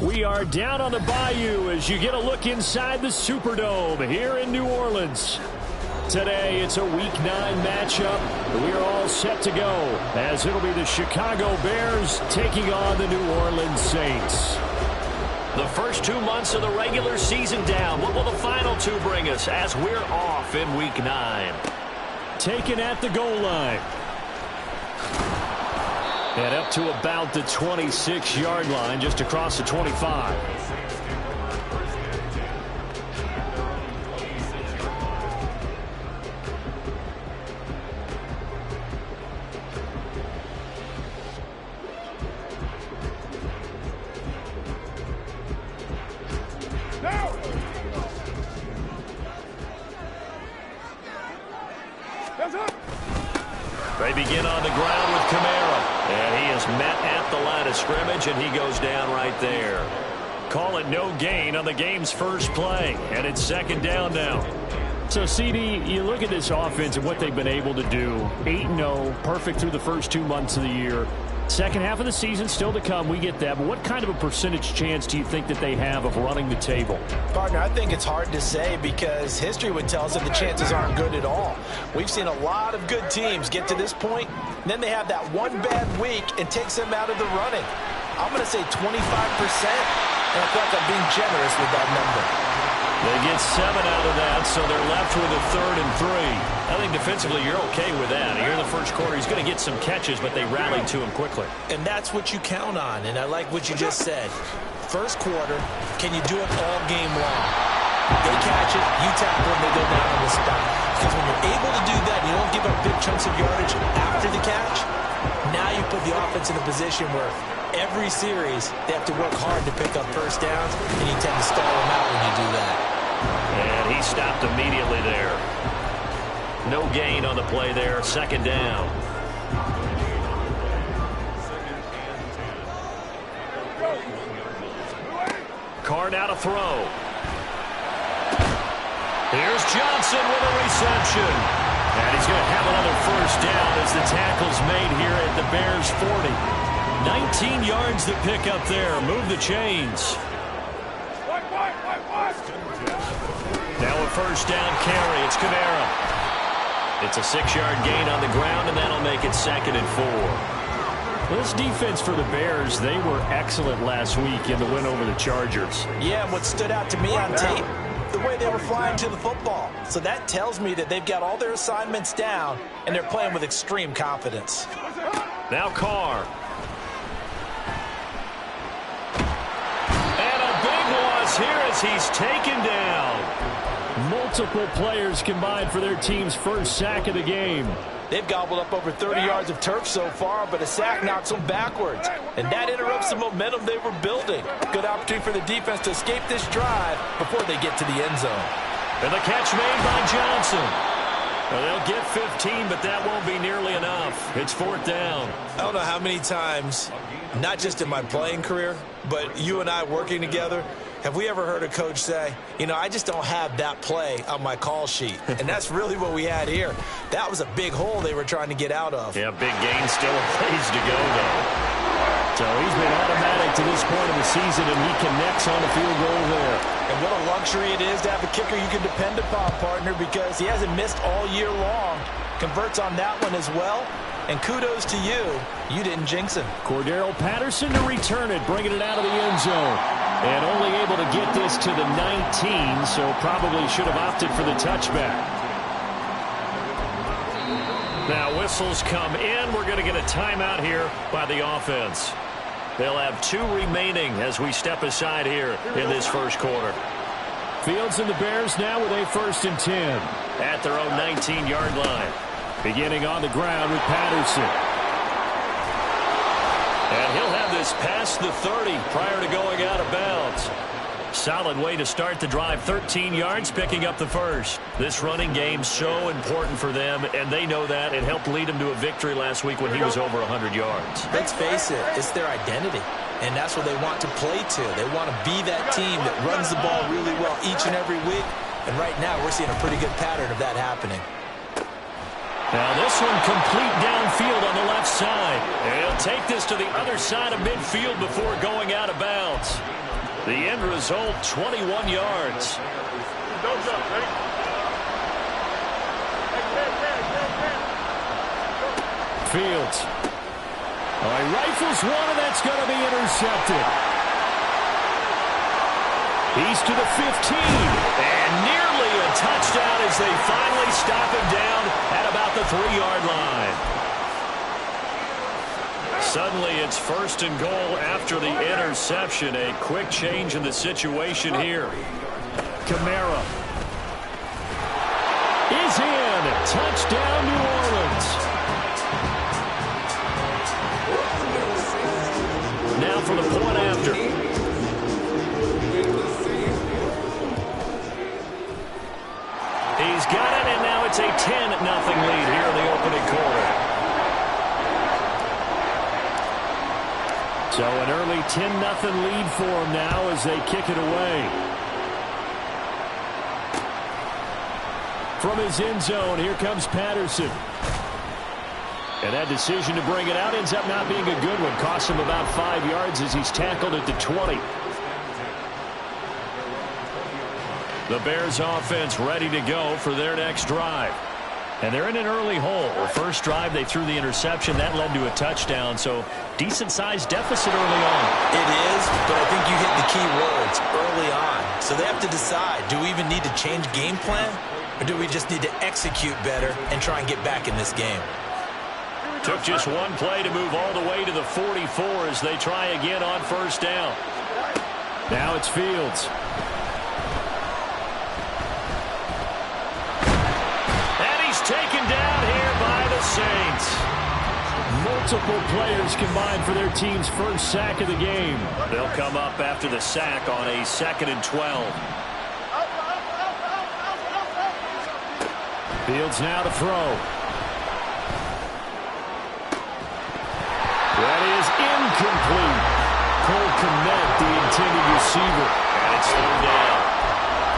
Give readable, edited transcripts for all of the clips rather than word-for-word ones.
We are down on the Bayou as you get a look inside the Superdome here in New Orleans. Today, it's a Week 9 matchup. We are all set to go as it'll be the Chicago Bears taking on the New Orleans Saints. The first 2 months of the regular season down. What will the final 2 bring us as we're off in Week 9? Taken at the goal line. And up to about the 26-yard line, just across the 25. They begin on the ground with Kamara. And he is met at the line of scrimmage, and he goes down right there. Call it no gain on the game's first play. And it's second down now. So, CD, you look at this offense and what they've been able to do. 8-0, perfect through the first 2 months of the year. Second half of the season still to come, we get that. But what kind of a percentage chance do you think that they have of running the table? Partner, I think it's hard to say because history would tell us that the chances aren't good at all. We've seen a lot of good teams get to this point, and then they have that one bad week and takes them out of the running. I'm going to say 25%, and I feel like I'm being generous with that number. They get 7 out of that, so they're left with a 3rd and 3. I think defensively you're okay with that. Here in the first quarter, he's going to get some catches, but they rallied to him quickly. And that's what you count on, and I like what you just said. First quarter, can you do it all game long? They catch it, you tackle them, they go down on the spot. Because when you're able to do that, you don't give up big chunks of yardage after the catch, now you put the offense in a position where every series they have to work hard to pick up first downs, and you tend to stall them out when you do that. And he stopped immediately there. No gain on the play there. Second down. Carr now to throw. Here's Johnson with a reception. And he's going to have another first down as the tackle's made here at the Bears 40. 19 yards to pick up there. Move the chains. Now a first down carry. It's Kamara. It's a 6-yard gain on the ground, and that'll make it 2nd and 4. This defense for the Bears, they were excellent last week in the win over the Chargers. Yeah, and what stood out to me on tape, the way they were flying to the football. So that tells me that they've got all their assignments down, and they're playing with extreme confidence. Now Carr. And a big loss here as he's taken down. Multiple players combined for their team's first sack of the game. They've gobbled up over 30 yards of turf so far, but a sack knocks them backwards. And that interrupts the momentum they were building. Good opportunity for the defense to escape this drive before they get to the end zone. And the catch made by Johnson. Well, they'll get 15, but that won't be nearly enough. It's 4th down. I don't know how many times, not just in my playing career, but you and I working together, have we ever heard a coach say, you know, I just don't have that play on my call sheet? And that's really what we had here. That was a big hole they were trying to get out of. Yeah, big gain, still a ways to go, though. So he's been automatic to this point of the season, and he connects on the field goal there. And what a luxury it is to have a kicker you can depend upon, partner, because he hasn't missed all year long. Converts on that one as well. And kudos to you. You didn't jinx him. Cordero Patterson to return it, bringing it out of the end zone. And only able to get this to the 19, so probably should have opted for the touchback. Now whistles come in. We're going to get a timeout here by the offense. They'll have 2 remaining as we step aside here in this first quarter. Fields and the Bears now with a 1st and 10. At their own 19-yard line. Beginning on the ground with Patterson. And he'll have this past the 30 prior to going out of bounds. Solid way to start the drive. 13 yards, picking up the first. This running game so important for them, and they know that. It helped lead them to a victory last week when he was over 100 yards. Let's face it, it's their identity. And that's what they want to play to. They want to be that team that runs the ball really well each and every week. And right now, we're seeing a pretty good pattern of that happening. Now this one complete downfield on the left side. And he'll take this to the other side of midfield before going out of bounds. The end result, 21 yards. Fields. Oh, he rifles one, and that's going to be intercepted. He's to the 15. And nearly a touchdown as they finally stop him down at about the 3-yard line. Suddenly, it's 1st and goal after the interception. A quick change in the situation here. Kamara is in. Touchdown, New Orleans. Now for the point after. He's got it, and now it's a 10-0 lead here in the opening quarter. So an early 10-0 lead for them now as they kick it away. From his end zone, here comes Patterson. And that decision to bring it out ends up not being a good one. Costs him about 5 yards as he's tackled at the 20. The Bears offense ready to go for their next drive. And they're in an early hole. The first drive, they threw the interception. That led to a touchdown. So decent-sized deficit early on. It is, but I think you hit the key words, early on. So they have to decide, do we even need to change game plan? Or do we just need to execute better and try and get back in this game? Took just one play to move all the way to the 44 as they try again on 1st down. Now it's Fields. And he's taken down here by the Saints. Multiple players combined for their team's first sack of the game. They'll come up after the sack on a 2nd and 12. Fields now to throw. That is incomplete. Cole Kmet, the intended receiver. And it's 3rd down.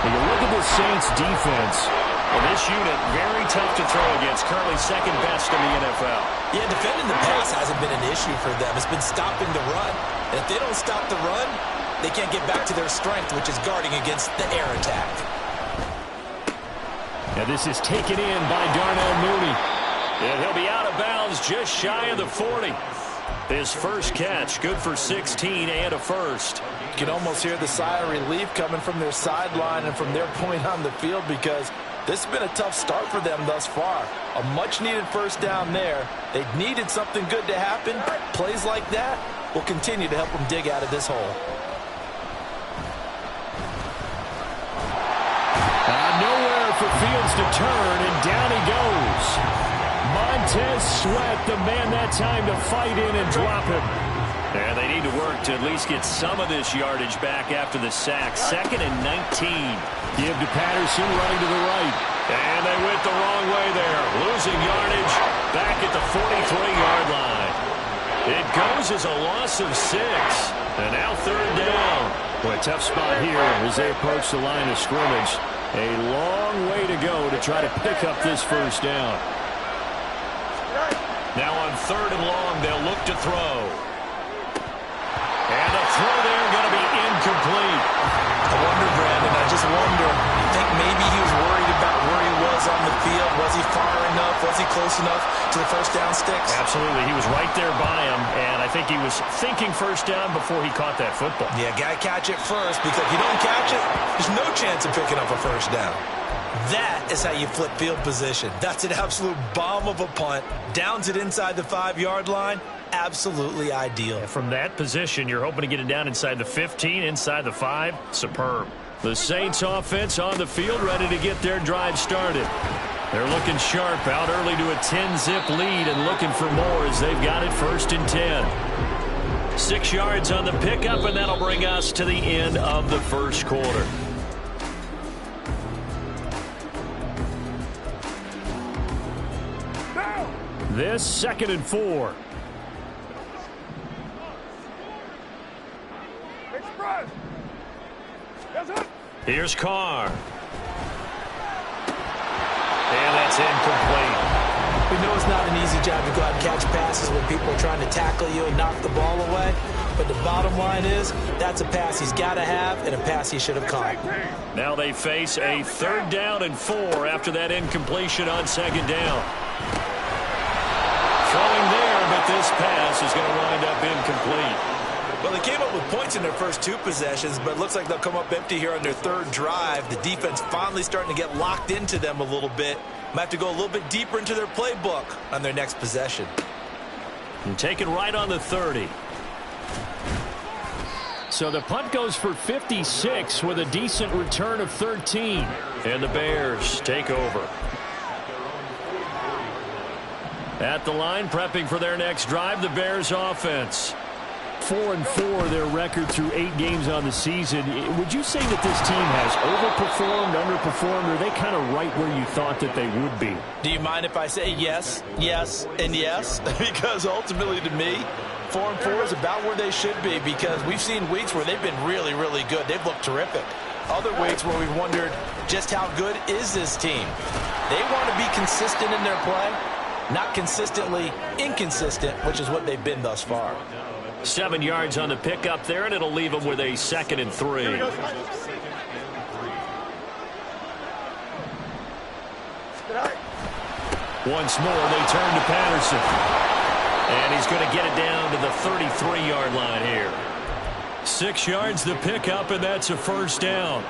When you look at the Saints defense, well, this unit, very tough to throw against. Currently 2nd best in the NFL. Yeah, defending the pass hasn't been an issue for them. It's been stopping the run. And if they don't stop the run, they can't get back to their strength, which is guarding against the air attack. Now this is taken in by Darnell Mooney. And he'll be out of bounds just shy of the 40. His first catch, good for 16 and a first. You can almost hear the sigh of relief coming from their sideline and from their point on the field because this has been a tough start for them thus far. A much-needed first down there. They needed something good to happen. Plays like that will continue to help them dig out of this hole. Nowhere for Fields to turn, and down he goes. Montez Sweat, the man that time to fight in and drop him. And they need to work to at least get some of this yardage back after the sack. 2nd and 19. Give to Patterson, running to the right. And they went the wrong way there. Losing yardage back at the 43-yard line. It goes as a loss of 6. And now 3rd down. Boy, tough spot here as they approach the line of scrimmage. A long way to go to try to pick up this first down. Now on 3rd and long, they'll look to throw. And the throw there going to be incomplete. I wonder, Brandon, I just wonder, you think maybe he was worried about where he was on the field? Was he far enough? Was he close enough to the first down sticks? Absolutely. He was right there by him, and I think he was thinking first down before he caught that football. Yeah, got to catch it first, because if you don't catch it, there's no chance of picking up a first down. That is how you flip field position. That's an absolute bomb of a punt. Downs it inside the 5-yard line. Absolutely ideal. From that position, you're hoping to get it down inside the 15, inside the 5. Superb. The Saints offense on the field, ready to get their drive started. They're looking sharp, out early to a 10-zip lead and looking for more as they've got it 1st and 10. 6 yards on the pickup, and that'll bring us to the end of the first quarter. This 2nd and 4. Here's Carr. And that's incomplete. We know it's not an easy job to go out and catch passes when people are trying to tackle you and knock the ball away. But the bottom line is, that's a pass he's got to have and a pass he should have caught. Now they face a 3rd down and 4 after that incompletion on 2nd down. Throwing there, but this pass is going to wind up incomplete. Well, they came up with points in their first 2 possessions, but it looks like they'll come up empty here on their 3rd drive. The defense finally starting to get locked into them a little bit. Might have to go a little bit deeper into their playbook on their next possession. And taken right on the 30. So the punt goes for 56 with a decent return of 13. And the Bears take over. At the line, prepping for their next drive, the Bears offense. 4-4 their record through 8 games on the season. Would you say that this team has overperformed, underperformed, or are they kind of right where you thought that they would be? Do you mind if I say yes, yes, and yes? Because ultimately to me, 4-4 is about where they should be, because we've seen weeks where they've been really, really good. They've looked terrific. Other weeks where we've wondered just how good is this team. They want to be consistent in their play, not consistently inconsistent, which is what they've been thus far. 7 yards on the pickup there, and it'll leave them with a 2nd and 3. Once more, they turn to Patterson. And he's going to get it down to the 33-yard line here. 6 yards the pickup, and that's a 1st down.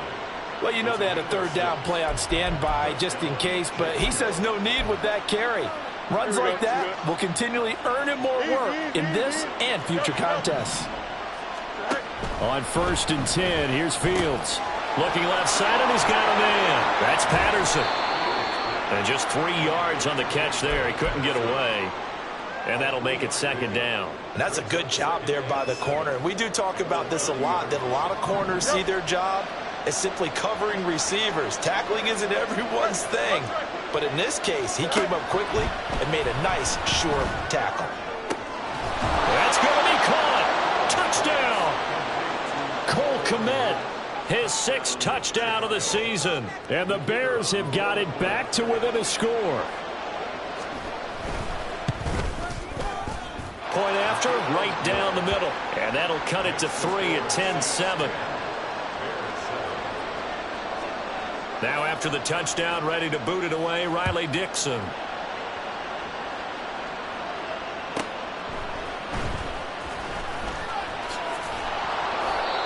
Well, you know they had a 3rd down play on standby just in case, but he says no need with that carry. Runs like that will continually earn him more work in this and future contests. On 1st and 10, here's Fields. Looking left side, and he's got a man. That's Patterson. And just 3 yards on the catch there. He couldn't get away. And that'll make it 2nd down. And that's a good job there by the corner. And we do talk about this a lot, that a lot of corners see their job as simply covering receivers. Tackling isn't everyone's thing. But in this case, he came up quickly and made a nice, sure tackle. That's going to be caught. Touchdown. Cole Kmet, his 6th touchdown of the season. And the Bears have got it back to within a score. Point after, right down the middle. And that'll cut it to 3 at 10-7. Now after the touchdown, ready to boot it away, Riley Dixon.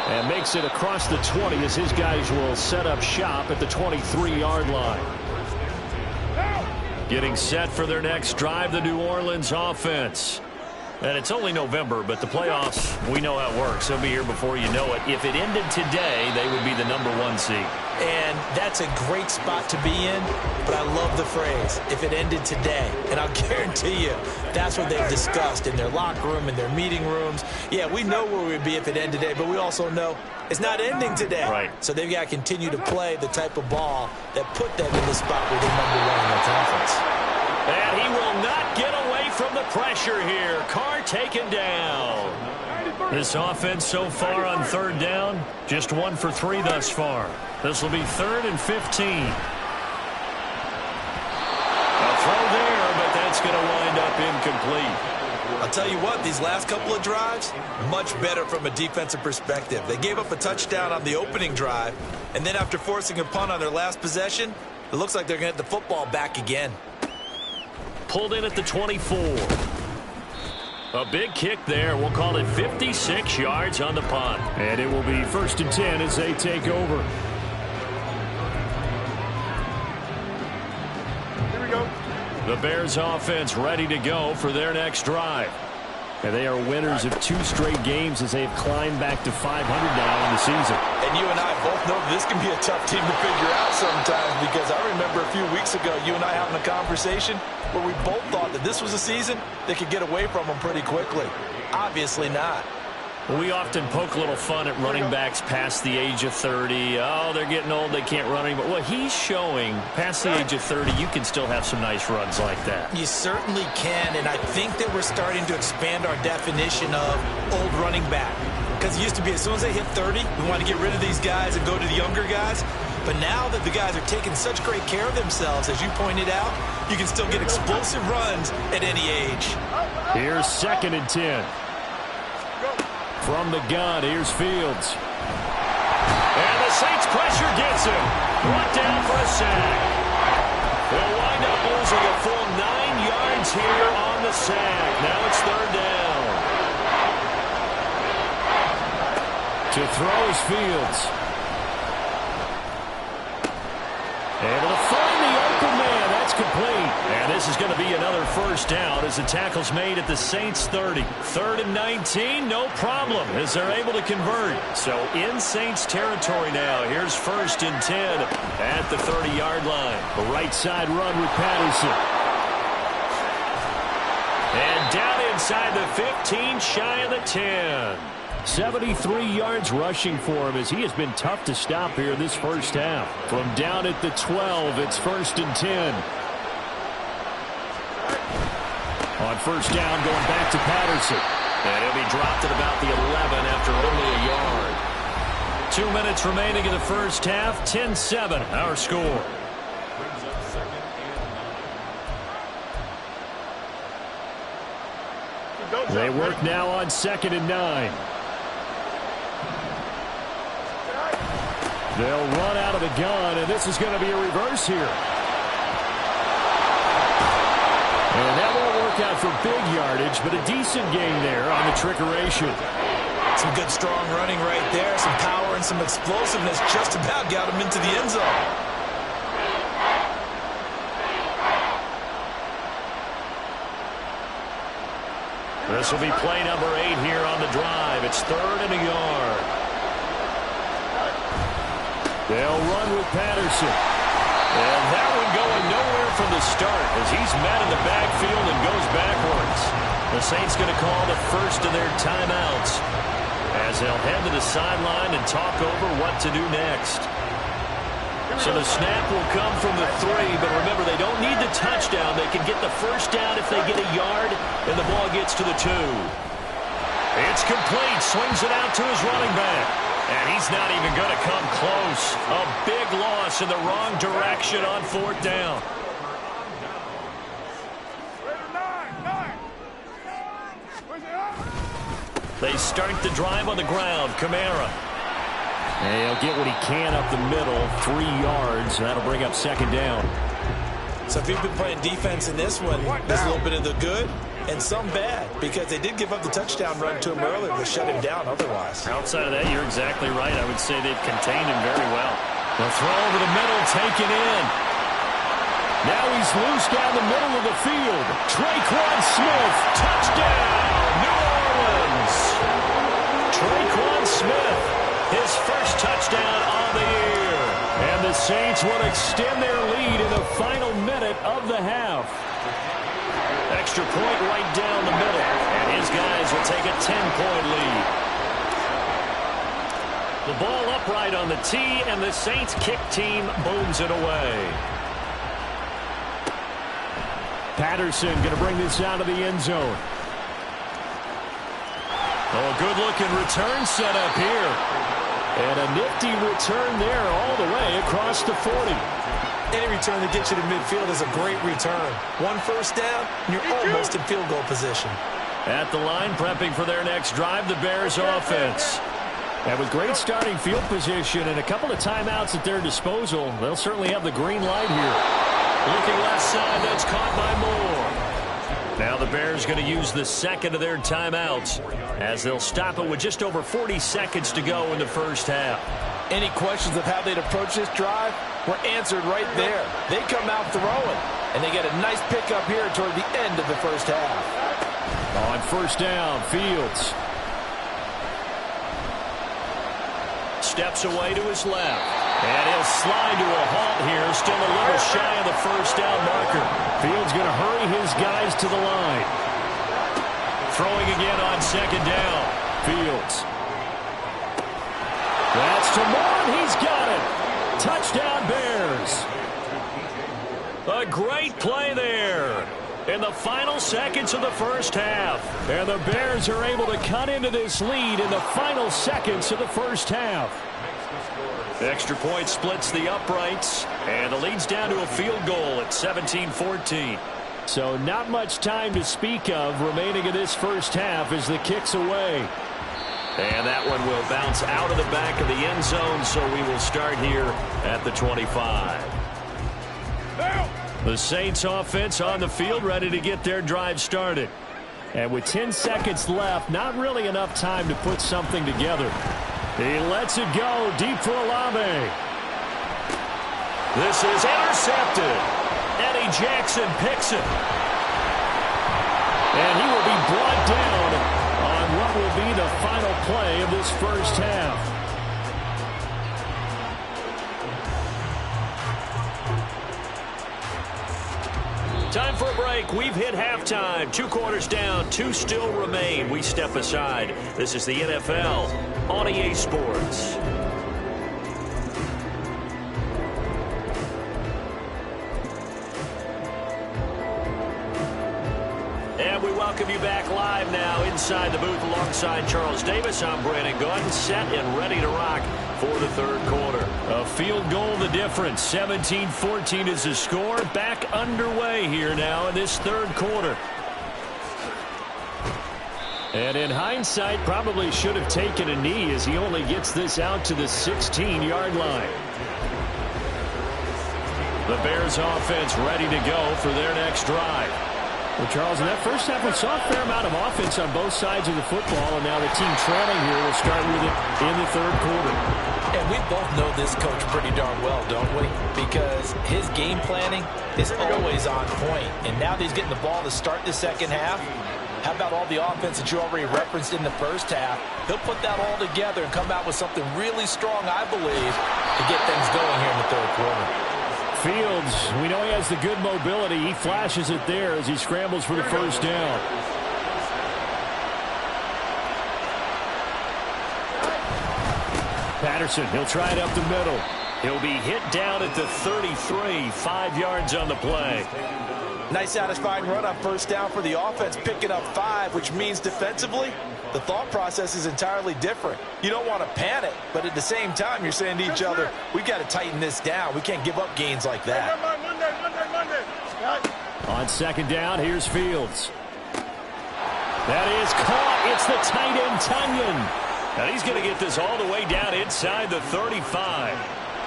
And makes it across the 20 as his guys will set up shop at the 23-yard line. Getting set for their next drive, the New Orleans offense. And it's only November, but the playoffs, we know how it works. They'll be here before you know it. If it ended today, they would be the #1 seed. And that's a great spot to be in, but I love the phrase, if it ended today. And I'll guarantee you, that's what they've discussed in their locker room, in their meeting rooms. Yeah, we know where we'd be if it ended today, but we also know it's not ending today. Right. So they've got to continue to play the type of ball that put them in the spot where they're #1 in their conference. And he will not get away from the pressure here. Carr taken down. This offense so far on 3rd down, just 1 for 3 thus far. This will be 3rd and 15. A throw there, but that's going to wind up incomplete. I'll tell you what, these last couple of drives, much better from a defensive perspective. They gave up a touchdown on the opening drive, and then after forcing a punt on their last possession, it looks like they're going to get the football back again. Pulled in at the 24. A big kick there. We'll call it 56 yards on the punt. And it will be 1st and 10 as they take over. Here we go. The Bears offense ready to go for their next drive. And they are winners of 2 straight games as they've climbed back to 500 now in the season. And you and I both know this can be a tough team to figure out sometimes, because I remember a few weeks ago you and I having a conversation where we both thought that this was a season that could get away from them pretty quickly. Obviously not. We often poke a little fun at running backs past the age of 30. Oh, they're getting old, they can't run anymore. Well, he's showing past the age of 30, you can still have some nice runs like that. You certainly can, and I think that we're starting to expand our definition of old running back. Because it used to be as soon as they hit 30, we want to get rid of these guys and go to the younger guys. But now that the guys are taking such great care of themselves, as you pointed out, you can still get explosive runs at any age. Here's 2nd and 10. From the gun, here's Fields. And the Saints pressure gets him. Brought down for a sack. They'll wind up losing a full 9 yards here on the sack. Now it's 3rd down. To throw is Fields. Able to find the open man. That's complete. And this is going to be another 1st down as the tackle's made at the Saints' 30. 3rd and 19, no problem as they're able to convert. So in Saints territory now. Here's 1st and 10 at the 30-yard line. The right side run with Patterson. And down inside the 15, shy of the 10. 73 yards rushing for him as he has been tough to stop here this 1st half. From down at the 12, it's 1st and 10. On 1st down, going back to Patterson. And he'll be dropped at about the 11 after only a yard. 2 minutes remaining in the 1st half. 10-7, our score. They work now on 2nd and 9. They'll run out of the gun, and this is going to be a reverse here. And that won't work out for big yardage, but a decent gain there on the trickeration. Some good, strong running right there. Some power and some explosiveness just about got him into the end zone. This will be play number 8 here on the drive. It's 3rd and a yard. They'll run with Patterson. And that one going nowhere from the start as he's met in the backfield and goes backwards. The Saints going to call the 1st of their timeouts as they'll head to the sideline and talk over what to do next. So the snap will come from the 3, but remember, they don't need the touchdown. They can get the 1st down if they get a yard, and the ball gets to the 2. It's complete. Swings it out to his running back. And he's not even going to come close. A big loss in the wrong direction on 4th down. They start the drive on the ground. Kamara. And he'll get what he can up the middle. 3 yards. That'll bring up 2nd down. So if you've been playing defense in this one, there's a little bit of the good and some bad, because they did give up the touchdown run to him earlier to shut him down otherwise. Outside of that, you're exactly right. I would say they've contained him very well. The throw over the middle, taken in. Now he's loose down the middle of the field. Traquan Smith, touchdown, New Orleans. Traquan Smith, his 1st touchdown on the year. And the Saints will extend their lead in the final minute of the half. Extra point right down the middle, and his guys will take a 10-point lead. The ball upright on the tee, and the Saints kick team booms it away. Patterson going to bring this out of the end zone. Oh, good-looking return set up here. And a nifty return there all the way across the 40. Any return that gets you to midfield is a great return. 1 1st down, and you're almost in field goal position. At the line, prepping for their next drive, the Bears offense. And with great starting field position and a couple of timeouts at their disposal, they'll certainly have the green light here. Looking left side, that's caught by Moore. Now the Bears going to use the 2nd of their timeouts as they'll stop it with just over 40 seconds to go in the 1st half. Any questions of how they'd approach this drive were answered right there. They come out throwing, and they get a nice pickup here toward the end of the 1st half. On 1st down, Fields. Steps away to his left. And he'll slide to a halt here, still a little shy of the 1st down marker. Fields going to hurry his guys to the line. Throwing again on 2nd down. Fields. That's to Moore, and he's got it. Touchdown, Bears. A great play there. in the final seconds of the first half. And the Bears are able to cut into this lead in the final seconds of the first half. The extra point splits the uprights, and the lead's down to a field goal at 17-14. So not much time to speak of remaining in this first half as the kick's away. And that one will bounce out of the back of the end zone, so we will start here at the 25. The Saints offense on the field ready to get their drive started. And with 10 seconds left, not really enough time to put something together. He lets it go deep for Olave. This is intercepted. Eddie Jackson picks it. And he will be brought down on what will be the final play of this first half. Time for a break. We've hit halftime. 2 quarters down. 2 still remain. We step aside. This is the NFL on EA Sports. And we welcome you back live now inside the booth alongside Charles Davis. I'm Brandon Gordon, set and ready to rock for the third quarter. A field goal the difference. 17-14 is the score. Back underway here now in this third quarter. And in hindsight, probably should have taken a knee as he only gets this out to the 16-yard line. The Bears offense ready to go for their next drive. Well, Charles, in that first half, we saw a fair amount of offense on both sides of the football, and now the team trailing here will start with it in the third quarter. And we both know this coach pretty darn well, don't we? Because his game planning is always on point. And now that he's getting the ball to start the second half, how about all the offense that you already referenced in the first half? He'll put that all together and come out with something really strong, I believe, to get things going here in the third quarter. Fields, we know he has the good mobility. He flashes it there as he scrambles for the first down. Patterson, he'll try it up the middle. He'll be hit down at the 33, 5 yards on the play. Nice satisfying run on first down for the offense, picking up 5, which means defensively, the thought process is entirely different. You don't want to panic, but at the same time, you're saying to each other, we've got to tighten this down. We can't give up gains like that. On second down, here's Fields. That is caught. It's the tight end, Tunyon. And he's going to get this all the way down inside the 35.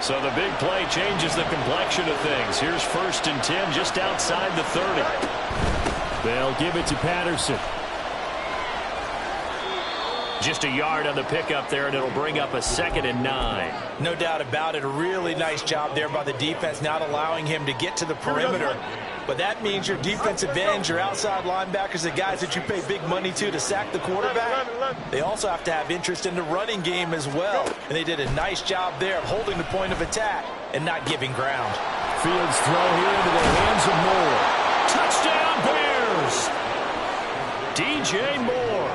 So the big play changes the complexion of things. Here's 1st and 10 just outside the 30. They'll give it to Patterson. Just a yard on the pickup there, and it'll bring up a 2nd and 9. No doubt about it. A really nice job there by the defense, not allowing him to get to the perimeter. But that means your defensive ends, your outside linebackers, the guys that you pay big money to sack the quarterback, they also have to have interest in the running game as well. And they did a nice job there of holding the point of attack and not giving ground. Fields throw here into the hands of Moore. Touchdown, Bears! DJ Moore.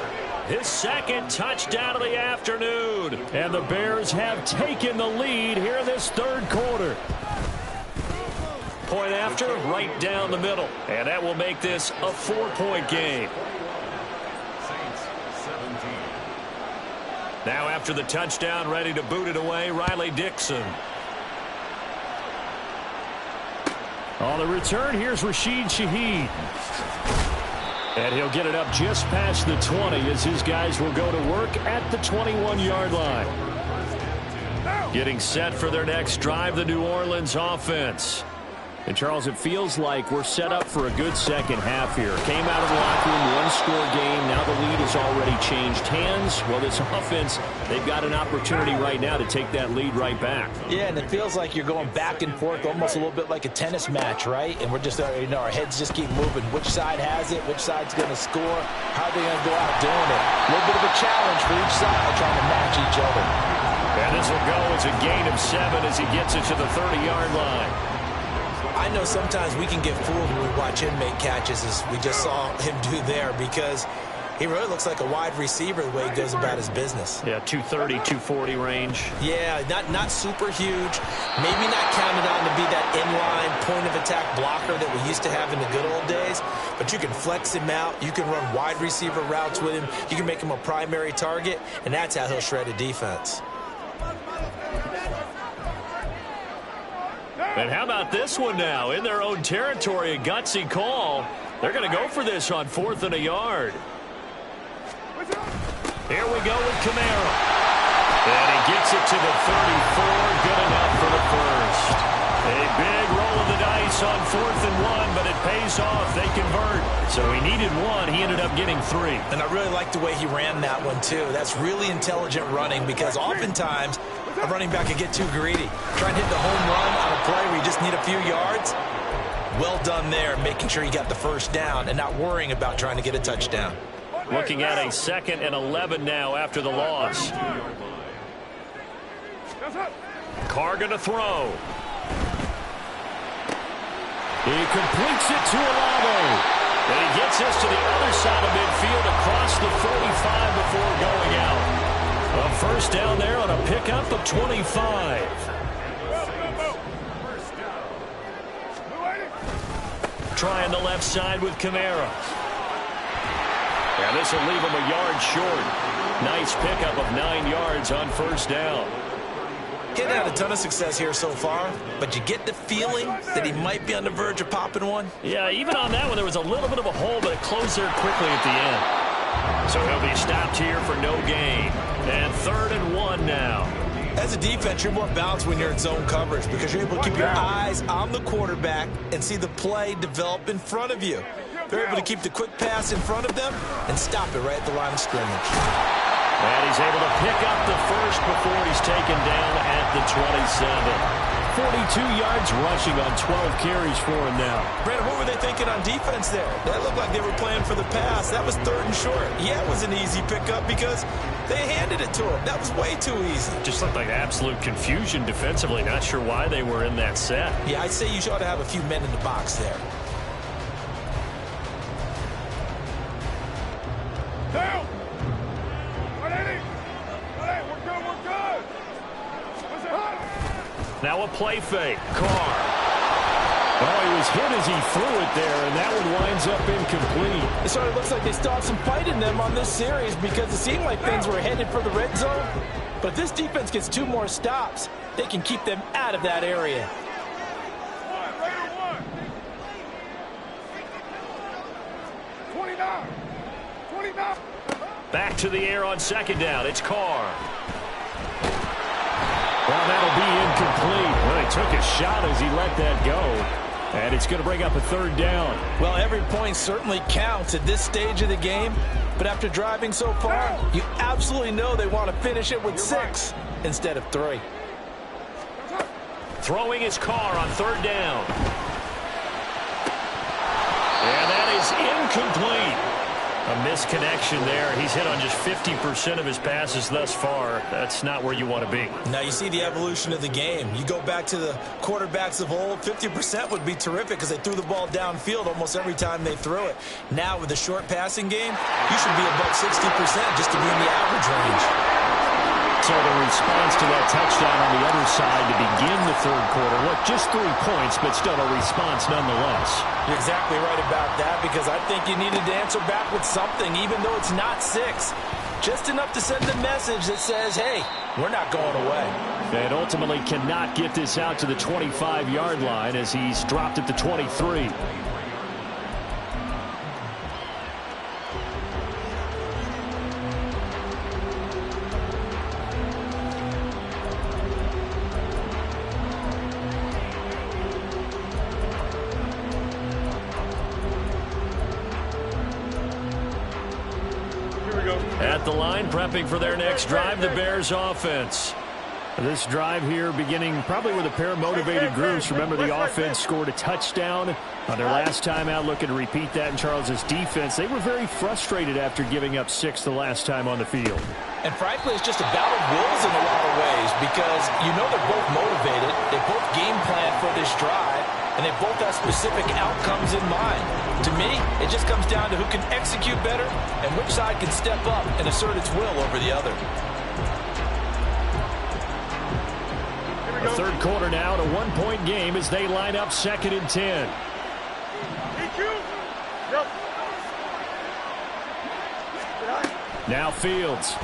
His 2nd touchdown of the afternoon. And the Bears have taken the lead here in this third quarter. Point after, right down the middle. And that will make this a 4-point game. Now after the touchdown, ready to boot it away, Riley Dixon. On the return, here's Rashid Shaheed. And he'll get it up just past the 20 as his guys will go to work at the 21-yard line. Getting set for their next drive, the New Orleans offense. And, Charles, it feels like we're set up for a good second half here. Came out of the locker room, one-score game. Now the lead has already changed hands. Well, this offense, they've got an opportunity right now to take that lead right back. Yeah, and it feels like you're going back and forth almost a little bit like a tennis match, right? And we're just, our heads just keep moving. Which side has it? Which side's going to score? How are they going to go out doing it? A little bit of a challenge for each side trying to match each other. And this will go as a gain of 7 as he gets it to the 30-yard line. I know sometimes we can get fooled when we watch him make catches, as we just saw him do there, because He really looks like a wide receiver the way he goes about his business. Yeah, 230, 240 range. Yeah, not super huge. Maybe not counted on to be that inline point-of-attack blocker that we used to have in the good old days. But you can flex him out. You can run wide receiver routes with him. You can make him a primary target, and that's how he'll shred a defense. And how about this one now? In their own territory, a gutsy call. They're going to go for this on 4th and a yard. Here we go with Kamara. And he gets it to the 34. Good enough for the first. A big roll of the dice on 4th and 1, but it pays off. They convert. So he needed 1. He ended up getting 3. And I really like the way he ran that one, too. That's really intelligent running because oftentimes a running back can get too greedy. Trying to hit the home run on a play where you just need a few yards. Well done there, making sure you got the first down and not worrying about trying to get a touchdown. Looking at a 2nd and 11 now after the loss. Carr going to throw. He completes it to Olave. And he gets this to the other side of midfield across the 45 before going out. A first down there on a pickup of 25. Trying the left side with Kamara. And this will leave him a yard short. Nice pickup of 9 yards on first down. Getting had a ton of success here so far, but you get the feeling that he might be on the verge of popping one. Yeah, even on that one, there was a little bit of a hole, but it closed there quickly at the end. So he'll be stopped here for no gain. And 3rd and 1 now. As a defense, you're more balanced when you're in zone coverage because you're able to keep your eyes on the quarterback and see the play develop in front of you. They're able to keep the quick pass in front of them and stop it right at the line of scrimmage. And he's able to pick up the first before he's taken down at the 27. 42 yards rushing on 12 carries for him now. Brandon, what were they thinking on defense there? That looked like they were playing for the pass. That was 3rd and short. Yeah, it was an easy pickup because they handed it to him. That was way too easy. Just looked like absolute confusion defensively. Not sure why they were in that set. Yeah, I'd say you ought to have a few men in the box there. Down! Now a play fake. Carr. Oh, he was hit as he threw it there, and that one winds up incomplete. It sort of looks like they still have some fight in them on this series because it seemed like things were headed for the red zone. But if this defense gets 2 more stops, they can keep them out of that area. Back to the air on 2nd down. It's Carr. Well, that'll be incomplete. Well, he took a shot as he let that go. And it's going to bring up a 3rd down. Well, every point certainly counts at this stage of the game. But after driving so far, you absolutely know they want to finish it with 6 instead of 3. Throwing his Carr on 3rd down. And that is incomplete. A misconnection there. He's hit on just 50% of his passes thus far. That's not where you want to be. Now you see the evolution of the game. You go back to the quarterbacks of old, 50% would be terrific because they threw the ball downfield almost every time they threw it. Now with the short passing game, you should be above 60% just to be in the average range. So the response to that touchdown on the other side to begin the 3rd quarter. Look, just 3 points, but still a response nonetheless. You're exactly right about that because I think you needed to answer back with something, even though it's not 6. Just enough to send a message that says, hey, we're not going away. And ultimately cannot get this out to the 25-yard line as he's dropped at the 23. At the line, prepping for their next drive, the Bears offense. This drive here beginning probably with a pair of motivated groups. Remember, the offense scored a touchdown on their last time out, looking to repeat that in Charles's defense. They were very frustrated after giving up 6 the last time on the field. And frankly, it's just a battle of wills in a lot of ways because you know they're both motivated. They both game plan for this drive. and they both have specific outcomes in mind. To me, it just comes down to who can execute better and which side can step up and assert its will over the other. The third quarter now, a one-point game as they line up 2nd and 10. Now Fields.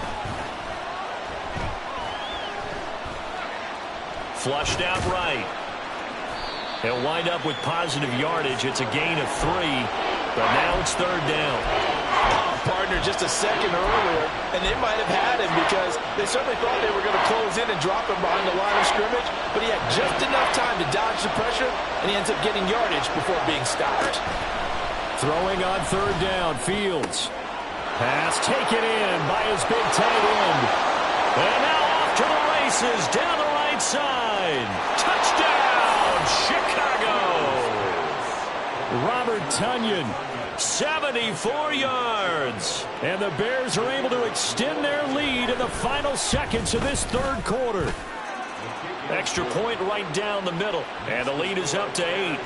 Flushed out right. He'll wind up with positive yardage. It's a gain of 3, but now it's 3rd down. Partner just a second earlier, and they might have had him because they certainly thought they were going to close in and drop him behind the line of scrimmage, but he had just enough time to dodge the pressure, and he ends up getting yardage before being stopped. Throwing on 3rd down, Fields. Pass taken in by his big tight end. And now off to the races down the right side. Touchdown, Chicago. Robert Tonyan. 74 yards. And the Bears are able to extend their lead in the final seconds of this third quarter. Extra point right down the middle. And the lead is up to 8.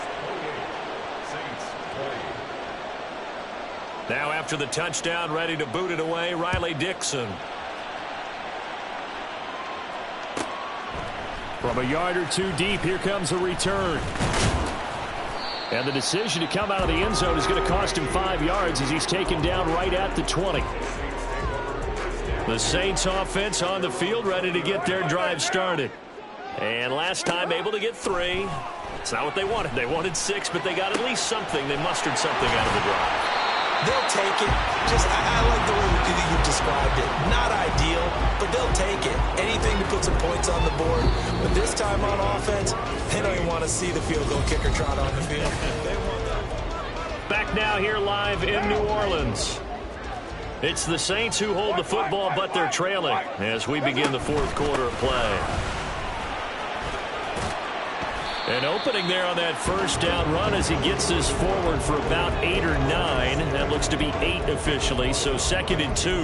Now after the touchdown, ready to boot it away, Riley Dixon. From a yard or 2 deep, here comes a return. And the decision to come out of the end zone is going to cost him 5 yards as he's taken down right at the 20. The Saints offense on the field, ready to get their drive started. And last time able to get 3. It's not what they wanted. They wanted 6, but they got at least something. They mustered something out of the drive. They'll take it. I like the way you described it. Not ideal, but they'll take it. Anything to put some points on the board. But this time on offense, they don't even want to see the field goal kicker trot on the field. Back now here live in New Orleans. It's the Saints who hold the football, but they're trailing as we begin the 4th quarter of play. An opening there on that first down run as he gets this forward for about 8 or 9. That looks to be 8 officially, so 2nd and 2.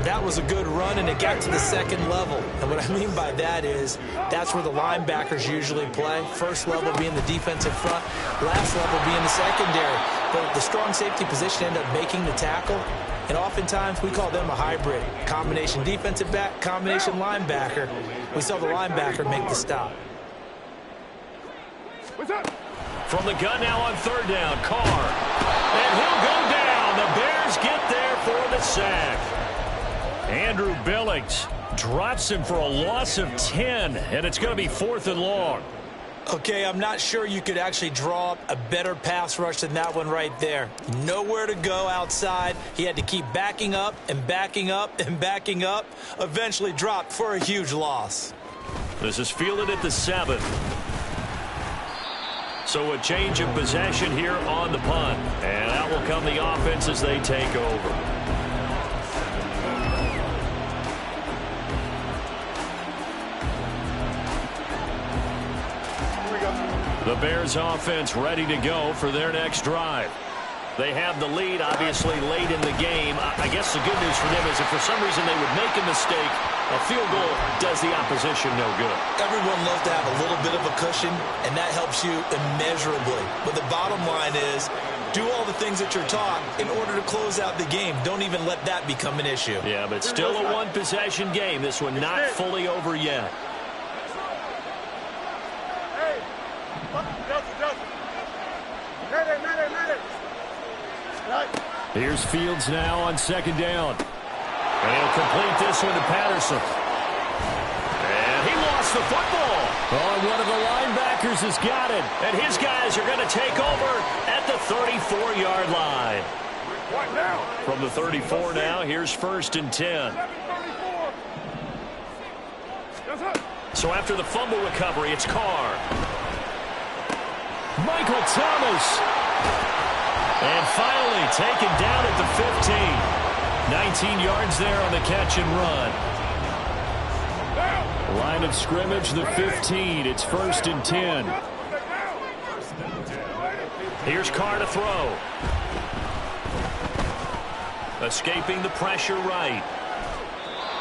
That was a good run, and it got to the 2nd level. And what I mean by that is that's where the linebackers usually play. First level being the defensive front, last level being the secondary. But the strong safety position ended up making the tackle. And oftentimes we call them a hybrid. Combination defensive back, combination linebacker. We saw the linebacker make the stop. From the gun now on 3rd down, Carr. And he'll go down. The Bears get there for the sack. Andrew Billings drops him for a loss of 10, and it's going to be 4th and long. Okay, I'm not sure you could actually draw up a better pass rush than that one right there. Nowhere to go outside. He had to keep backing up and backing up and backing up. Eventually dropped for a huge loss. This is fielded at the 7. So a change of possession here on the punt. And out will come the offense as they take over. The Bears offense ready to go for their next drive. They have the lead, obviously, late in the game. I guess the good news for them is if for some reason they would make a mistake, a field goal does the opposition no good. Everyone loves to have a little bit of a cushion, and that helps you immeasurably. But the bottom line is, do all the things that you're taught in order to close out the game. Don't even let that become an issue. Yeah, but still a one-possession game. This one not fully over yet. Here's Fields now on 2nd down. And he'll complete this one to Patterson. And he lost the football. Oh, one of the linebackers has got it. And his guys are going to take over at the 34-yard line. From the 34 now, here's 1st and 10. So after the fumble recovery, it's Carr. Michael Thomas. And finally taken down at the 15. 19 yards there on the catch and run. Line of scrimmage, the 15. It's 1st and 10. Here's Carr to throw. Escaping the pressure right.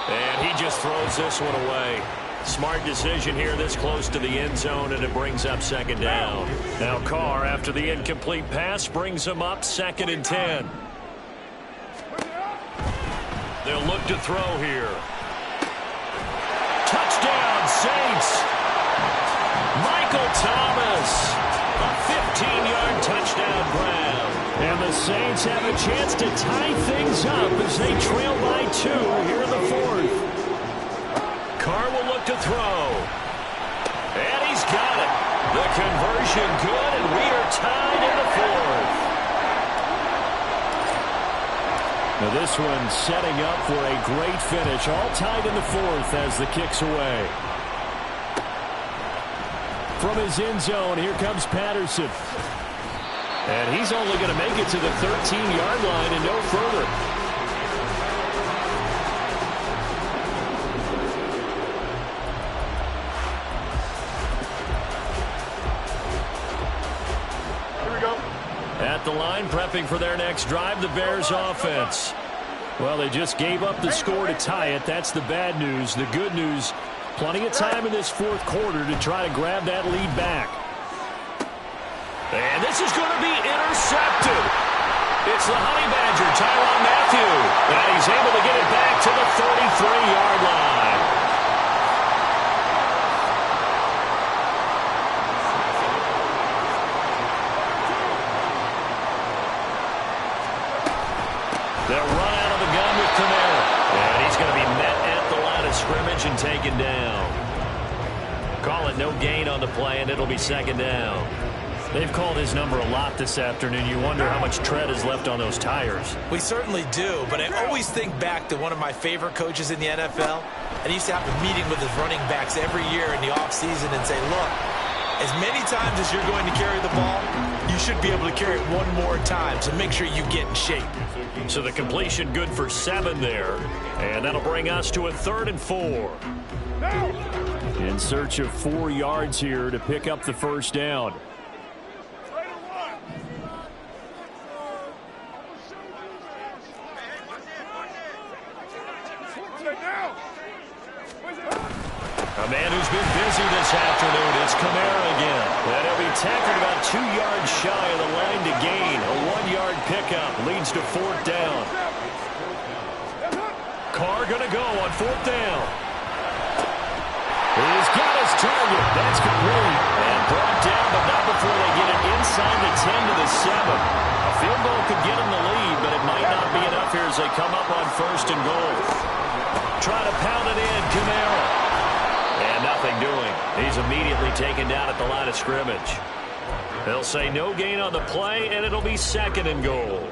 And he just throws this one away. Smart decision here this close to the end zone, and it brings up second down. Now Carr, after the incomplete pass, brings him up 2nd and 10. They'll look to throw here. Touchdown, Saints! Michael Thomas, a 15-yard touchdown grab. And the Saints have a chance to tie things up as they trail by 2 here in the 4th. Carr will look to throw. And he's got it. The conversion good, and we are tied in the 4th. Now this one setting up for a great finish. All tied in the 4th as the kick's away. From his end zone, here comes Patterson. And he's only going to make it to the 13-yard line and no further. At the line, prepping for their next drive, the Bears offense. Well, they just gave up the score to tie it. That's the bad news. The good news, plenty of time in this 4th quarter to try to grab that lead back. And this is going to be intercepted. It's the Honey Badger, Tyrann Mathieu. And he's able to get it back to the 33-yard line. They'll run out of the gun with Kamara. And he's going to be met at the line of scrimmage and taken down. Call it no gain on the play, and it'll be 2nd down. They've called his number a lot this afternoon. You wonder how much tread is left on those tires. We certainly do, but I always think back to one of my favorite coaches in the NFL. And he used to have a meeting with his running backs every year in the offseason and say, look, as many times as you're going to carry the ball, you should be able to carry it one more time, so make sure you get in shape. So the completion good for 7 there, and that'll bring us to a 3rd and 4. In search of 4 yards here to pick up the first down. A man who's been busy this afternoon is Kamara again. And he'll be tackled about 2 yards shy of the line to gain. A 1-yard pickup leads to 4th down. Carr going to go on 4th down. He's got his target. That's complete. And brought down, but not before they get it inside the 10 to the 7. A field goal could get them the lead, but it might not be enough here as they come up on 1st and goal. Try to pound it in, Kamara. And nothing doing. He's immediately taken down at the line of scrimmage. They'll say no gain on the play, and it'll be 2nd and goal.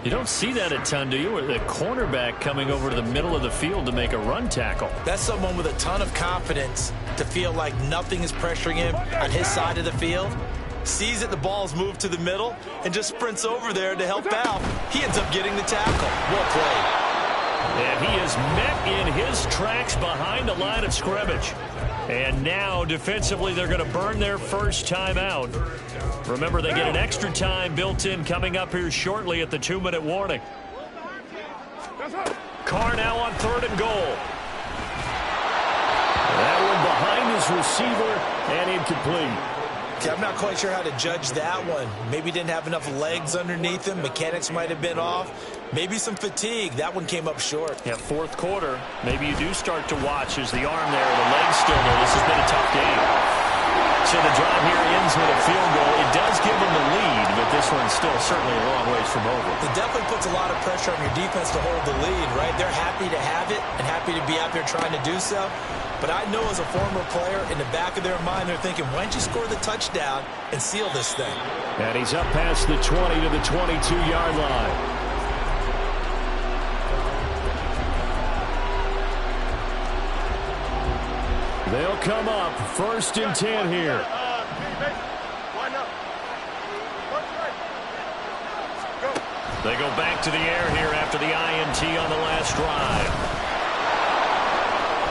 You don't see that a ton, do you? With a cornerback coming over to the middle of the field to make a run tackle. That's someone with a ton of confidence to feel like nothing is pressuring him on his side of the field. Sees that the ball's moved to the middle and just sprints over there to help out. He ends up getting the tackle. Well played. And he is met in his tracks behind the line of scrimmage. And now, defensively, they're going to burn their first time out. Remember, they get an extra time built in coming up here shortly at the 2-minute warning. Carr now on 3rd and goal. That one behind his receiver and incomplete. Okay, I'm not quite sure how to judge that one. Maybe didn't have enough legs underneath him. Mechanics might have been off. Maybe some fatigue. That one came up short. Yeah, 4th quarter. Maybe you do start to watch as the arm there, the leg's still there. This has been a tough game. So the drive here ends with a field goal. It does give them the lead, but this one's still certainly a long ways from over. It definitely puts a lot of pressure on your defense to hold the lead, right? They're happy to have it and happy to be out there trying to do so. But I know as a former player, in the back of their mind, they're thinking, why don't you score the touchdown and seal this thing? And he's up past the 20 to the 22-yard line. They'll come up 1st and 10 here. They go back to the air here after the INT on the last drive.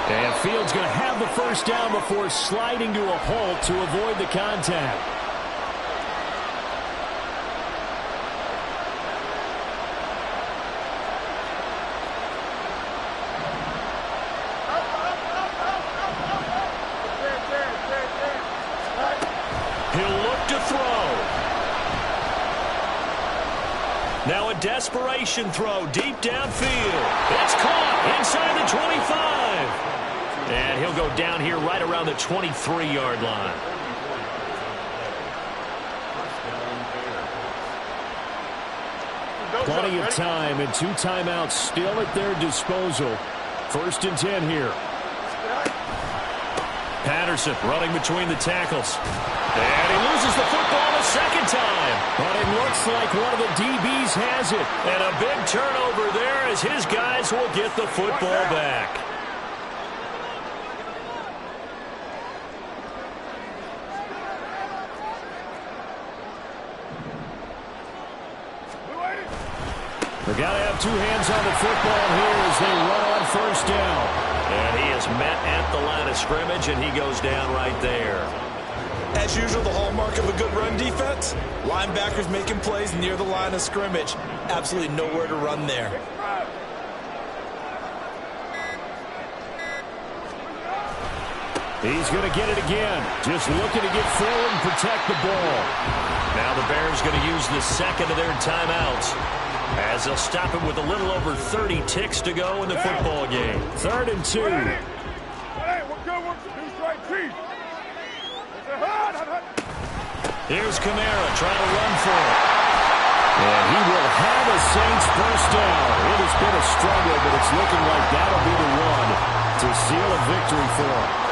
And Fields going to have the first down before sliding to a halt to avoid the contact. Cook to throw. Now a desperation throw deep downfield. It's caught inside the 25. And he'll go down here right around the 23-yard line. Plenty of time and 2 timeouts still at their disposal. 1st and 10 here. Patterson running between the tackles. And he loses the football a second time. But it looks like one of the DBs has it. And a big turnover there as his guys will get the football back. They've got to have 2 hands on the football here as they run on 1st down. And he is met at the line of scrimmage, and he goes down right there. As usual, the hallmark of a good run defense, linebackers making plays near the line of scrimmage. Absolutely nowhere to run there. He's going to get it again. Just looking to get forward and protect the ball. Now the Bears going to use the second of their timeouts as they'll stop it with a little over 30 ticks to go in the football game. 3rd and 2. Here's Kamara trying to run for it. And he will have a Saints 1st down. It has been a struggle, but it's looking like that'll be the one to seal a victory for him.